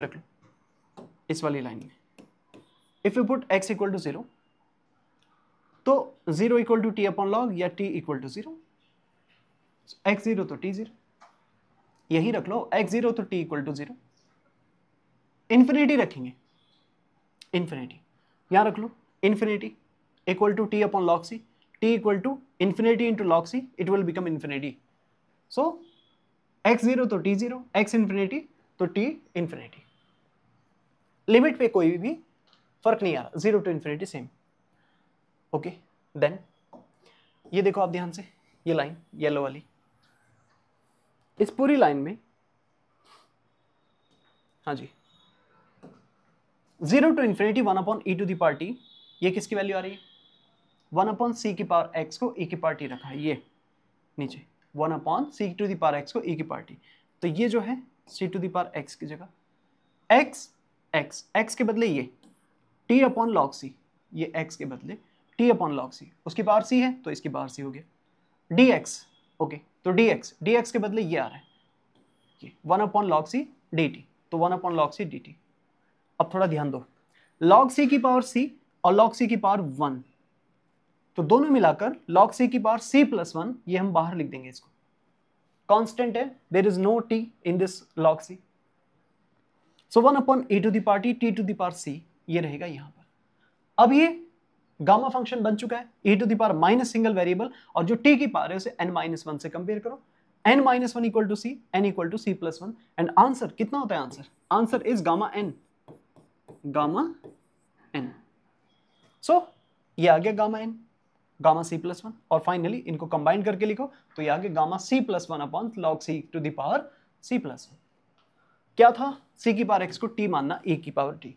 रख लो इस वाली लाइन में, if you put x equal to 0 तो 0 equal to T upon log या t इक्वल टू 0, x0 तो t0, यही रख लो x0 तो t इक्वल टू 0, इंफिनिटी रखेंगे, इंफिनिटी यहां रख लो, infinity equal to T upon log C, t equal to infinity into log C, it will become infinity, so x0 तो t0, x infinity तो t इंफिनिटी, लिमिट पे कोई भी फर्क नहीं आ रहा, 0 to infinity same. Okay then ये देखो आप ध्यान से, ये लाइन येलो वाली, इस पूरी लाइन में, हाँ जी, 0 to infinity 1 upon e to the power t, ये किसकी वैल्यू आ रही है, 1 अपॉन c की पावर x को e की पावर t रखा है, ये नीचे 1 upon c to the power x को e की पावर t, तो ये जो है c to the power x की जगह x के बदले ये t अपॉन लॉग c, ये x के बदले t अपॉन लॉग c, उसकी पावर c है तो इसकी पावर c हो गया dx, ओके तो dx के बदले ये आ रहा है, ये 1 अपॉन लॉग c dt, तो 1 अपॉन लॉग c dt। अब थोड़ा ध्यान दो, log c की पावर c और log c की पावर 1, तो दोनों मिलाकर log c की पावर c प्लस 1, ये हम बाहर लिख देंगे, इसको कांस्टेंट है, there is no t in this log c, so 1 upon e to the power t to the power c, ये रहेगा यहां पर। अब ये गामा फंक्शन बन चुका है e to the power minus single variable, और जो t की पावर है उसे n-1 से कंपेयर करो, n-1 equal to c, n equal to c plus 1, and answer कितना होता है, answer is gamma n, so ये आ गया gamma n, gamma c plus 1, और फाइनली इनको कंबाइन करके लिखो तो ये आ गया gamma c plus 1 upon log c to the power c plus 1। क्या था, c की पावर x को t मानना, e की पावर t,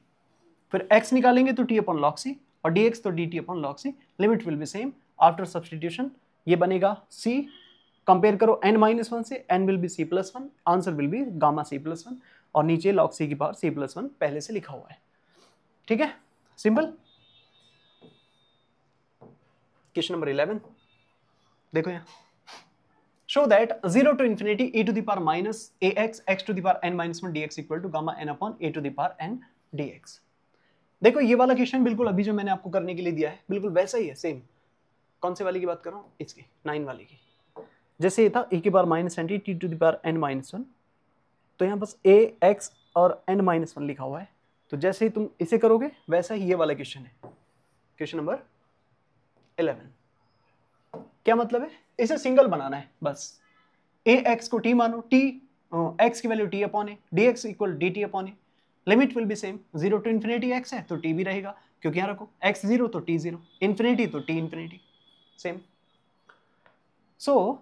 फिर x निकालेंगे तो t अपॉन लॉग c, और dx तो dt upon log c, limit will be same after substitution, ये बनेगा c, कंपेयर करो n-1 से, n will be c plus 1, answer will be gamma c plus 1, और नीचे log c की power c plus 1 पहले से लिखा हुआ है, ठीक है, सिंपल। क्वेश्चन नंबर 11 देखो यहाँ, show that 0 to infinity e to the power minus ax x to the power n-1 dx equal to gamma n upon a to the power n dx। देखो ये वाला क्वेश्चन बिल्कुल अभी जो मैंने आपको करने के लिए दिया है बिल्कुल वैसा ही है, सेम। कौन से वाली की बात कर रहा हूँ, इसकी 9 वाली की। जैसे ये था e की power minus n t to the power n-1, तो यहाँ बस a x और n-1 लिखा हुआ है, तो जैसे ही तुम इसे करोगे वैसा ही ये वाला क्वेश्चन है, क्वेश्चन नंबर 11। क्या मतलब है, इसे सिंगल बनाना है बस, ए एक्स को टी मानो, टी एक्स की value t upon a, d x equal d t upon a, limit will be same, 0 to infinity x है तो टी भी रहेगा, क्योंकि यहाँ रखो एक्स 0 तो टी 0, इन्फिनिटी तो t infinity, same. So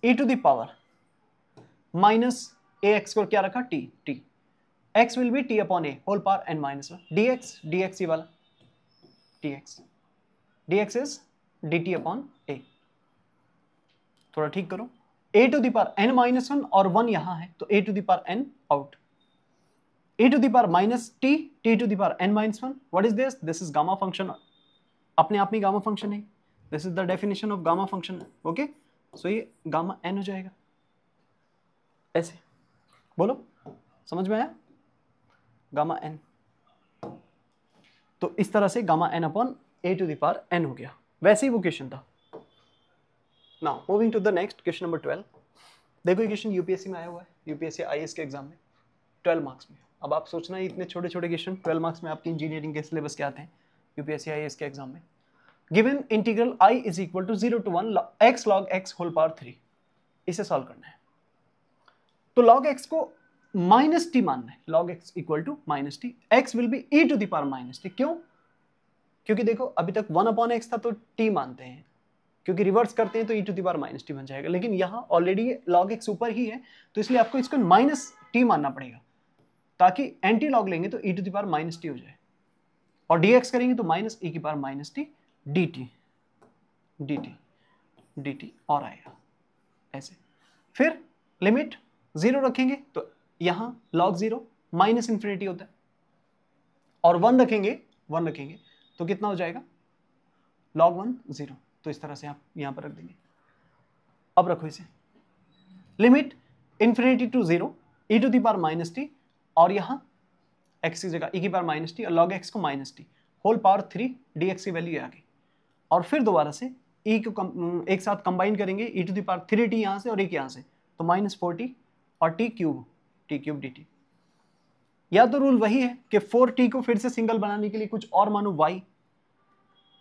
e to the power minus a x को क्या रखा, t, t x will be t upon a whole power n minus 1, d x ये वाला dx is dt upon a, थोड़ा ठीक करो, a to the power n-1 और 1 यहां है तो a to the power n out, a to the power minus t, t to the power n-1, what is this is gamma function, अपने आप में गामा फंक्शन है, this is the definition of gamma function, okay, so ये gamma n हो जाएगा, ऐसे बोलो, समझ में आया, गामा n, तो इस तरह से गामा n अपॉन a to the power n हो गया, वैसे ही वो क्वेश्चन था। Now moving to the next question number 12। देखो ये क्वेश्चन यूपीएससी में आया हुआ है, यूपीएससी आईएएस के एग्जाम में 12 मार्क्स में। अब आप सोचना इतने छोटे छोटे क्वेश्चन 12 मार्क्स में आपकी इंजीनियरिंग के सिलेबस के आते हैं यूपीएससी आईएएस के एग्जाम में। Given integral i is equal to 0 to 1 x log x whole power 3, इसे सॉल्व करना है। तो log x को माइनस टी मानना है, log x equal to minus t, x will be e to the power minus t, क्यों, क्योंकि देखो अभी तक 1 अपॉन x था तो t मानते हैं, क्योंकि रिवर्स करते हैं तो e to the power minus t बन जाएगा, लेकिन यहाँ ऑलरेडी log x ऊपर ही है तो इसलिए आपको इसको माइनस टी मानना पड़ेगा, ताकि एंटी लॉग लेंगे तो e to the power minus t हो जाए, और dx करेंगे तो माइनस e की power minus t dt, dt, dt और आएगा ऐसे। फिर लिमिट 0 रखेंगे तो यहाँ log 0 माइनस इंफिनिटी होता है, और 1 रखेंगे तो कितना हो जाएगा, log 1 0, तो इस तरह से आप यहां पर रख देंगे। अब रखो इसे, limit infinity to 0 e to the power minus t, और यहाँ एक्स की जगह ई की पावर माइनस टी और लॉग एक्स को minus t whole power 3 d x की वैल्यू आ गई। और फिर दोबारा से ई को एक साथ कंबाइन करेंगे, ई टू द पावर 3 टी यहाँ से और एक यहाँ से, तो माइनस 4 टी और टी क्यूब डी टी। या तो रूल वही है कि 4t को फिर से सिंगल बनाने के लिए कुछ और मानो y,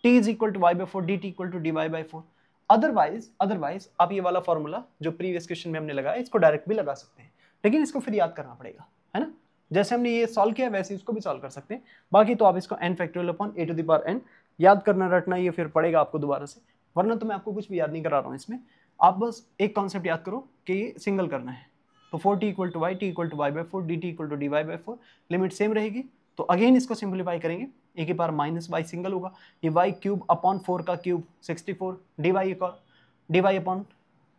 t is equal to y by four, d t equal to d y by four. Otherwise आप ये वाला फॉर्मूला जो प्रीवियस क्वेश्चन में हमने लगाया इसको डायरेक्ट भी लगा सकते हैं, लेकिन इसको फिर याद करना पड़ेगा, है ना। जैसे हमने ये सॉल्व किया वैसे इसको भी सॉल्व कर सकते हैं। बाकी तो आप इसको n factorial upon a to the power n याद करना, रटना, ये फिर पड़ेगा आपको दोबारा से, वरना तो मैं आपको कुछ भी याद नहीं करा रहा हूँ इसमें। आप बस एक कॉन्सेप्ट याद करो कि ये सिंगल करना है, तो 4t equal to y, t equal to y by four, d t equal to d y by four, limit same रहेगी। तो अगेन इसको सिंप्लीफाई करेंगे, ए की पावर माइनस वाई सिंगल होगा, ये वाई क्यूब अपॉन 4 का cube 64, d y upon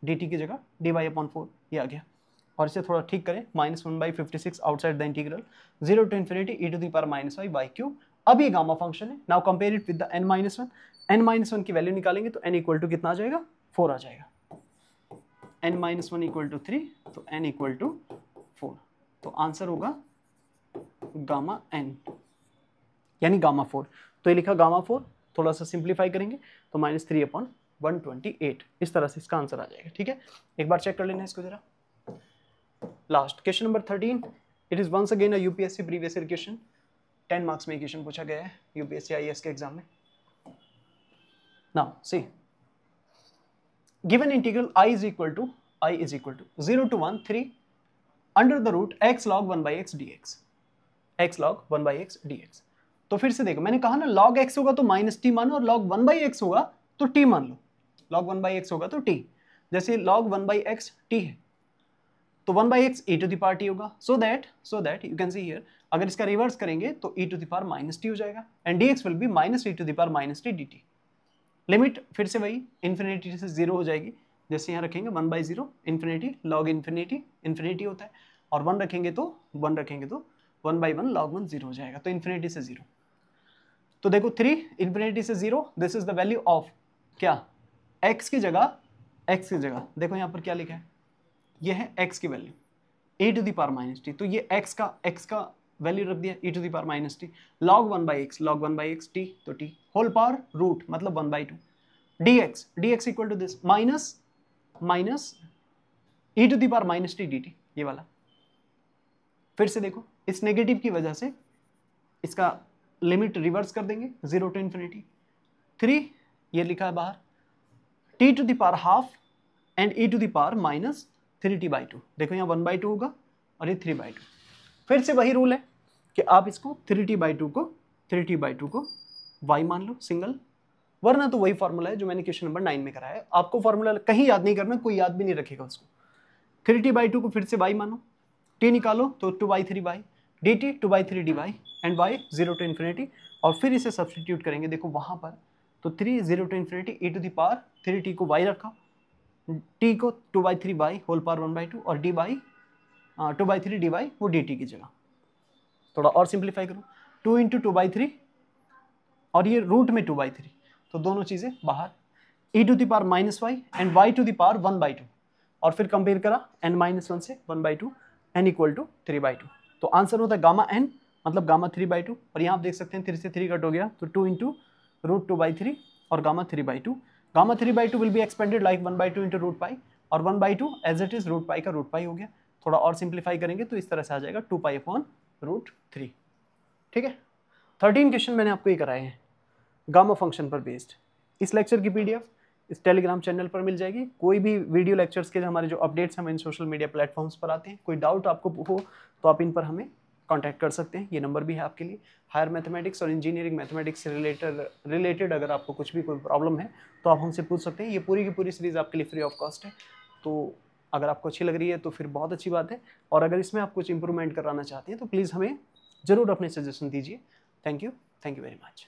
d t की जगह डी वाई अपॉन 4 ये आ गया। और इसे थोड़ा ठीक करें, minus 1/56 outside the integral 0 to infinity e to the power minus y by cube. अब ये गामा फंक्शन है, now compare it with the n-1, n-1 की वैल्यू निकालेंगे तो n इक्वल टू कितना आ जाएगा, 4 आ जाएगा। n-1 इक्वल टू 3, तो n इक्वल टू 4, तो आंसर होगा गामा n यानी गामा 4। तो ये लिखा गामा 4, थोड़ा सा सिंप्लीफाई करेंगे तो -3/128, इस तरह से इसका आंसर आ जाएगा। ठीक है, एक बार चेक कर लेना इसको जरा। Last question number 13, it is once again a UPSC previous year question, 10 marks में क्वेश्चन पूछा गया है यूपीएससी आईएएस के एग्जाम में। Now see, given integral I is equal to 0 to 1 3 under the root x log 1 by x dx, x log 1 by x dx। तो फिर से देखो, मैंने कहा ना log x होगा तो माइनस टी मानो, और log 1 by x होगा तो t मान लो, log 1 by x होगा तो t। जैसे log 1 by x t है तो 1 by x e to the power t होगा, so that you can see here, अगर इसका रिवर्स करेंगे तो e to the power minus t हो जाएगा, and dx will be minus e to the power minus t dt। Limit फिर से वही इन्फिनिटी से 0 हो जाएगी, जैसे यहाँ रखेंगे 1/0 इन्फिनिटी लॉग इन्फिनिटी होता है, और 1 रखेंगे तो 1/1 लॉग 1 0 हो जाएगा, तो इन्फिनिटी से 0। तो देखो 3 इन्फिनिटी से 0, this is the value of क्या, x की जगह देखो यहाँ पर क्या लिखा है, ये है x की value e to the power minus t, तो ये x का वैल्यू रख दिया e to the power minus t, log 1 by x t, तो t होल पावर रूट मतलब 1/2 dx equal to this minus e to the power minus t dt, ये वाला। फिर से देखो, इस नेगेटिव की वजह से इसका लिमिट रिवर्स कर देंगे 0 टू इन्फिनिटी, 3 ये लिखा है बाहर, t to the power half and e to the power minus 3t/2, देखो यहाँ 1/2 होगा और ये 3/2। फिर से वही रूल है कि आप इसको 3t/2 को y मान लो सिंगल, वरना तो वही फॉर्मूला है जो मैंने क्वेश्चन नंबर 9 में कराया है। आपको फॉर्मूला कहीं याद नहीं करना, कोई याद भी नहीं रखेगा उसको। 3t/2 को फिर से y मानो, t निकालो तो 2/3y dt 2/3 dy and y 0 to infinity, और फिर इसे सब्सटीट्यूट करेंगे, देखो वहां पर तो 3 0 to infinity e to the power 3t को y रखा, t को 2/3y होल पावर 1/2 और dy 2/3 dy वो dt की जगह। थोड़ा और सिंप्लीफाई करो, 2 इंटू 2/3 और ये रूट में 2/3, तो दोनों चीजें बाहर, e to the power minus y and y to the power 1/2, और फिर कंपेयर करा n-1 से 1/2 n इक्वल टू 3/2, तो आंसर होता है गामा n मतलब गामा 3/2, और यहाँ आप देख सकते हैं 3 से 3 कट हो गया, तो 2 इंटू रूट 2/3 और gamma 3/2, gamma 3/2 will be expanded like 1/2 into root pi, और 1/2 as it is root pi का रूट पाई हो गया। थोड़ा और सिंप्लीफाई करेंगे तो इस तरह से आ जाएगा 2π/√3। ठीक है, 13 क्वेश्चन मैंने आपको ये कराए हैं गामा फंक्शन पर बेस्ड। इस लेक्चर की पीडीएफ इस टेलीग्राम चैनल पर मिल जाएगी। कोई भी वीडियो लेक्चर्स के हमारे जो अपडेट्स हम इन सोशल मीडिया प्लेटफॉर्म्स पर आते हैं, कोई डाउट आपको हो तो आप इन पर हमें कांटेक्ट कर सकते हैं, ये नंबर भी है आपके लिए। हायर मैथमेटिक्स और इंजीनियरिंग मैथमेटिक्स से रिलेटेड अगर आपको कुछ भी कोई प्रॉब्लम है तो आप हमसे पूछ सकते हैं। ये पूरी की पूरी सीरीज़ आपके लिए फ्री ऑफ कॉस्ट है, तो अगर आपको अच्छी लग रही है तो फिर बहुत अच्छी बात है, और अगर इसमें आप कुछ इंप्रूवमेंट कराना चाहते हैं तो प्लीज़ हमें ज़रूर अपने सजेशन दीजिए। Thank you very much.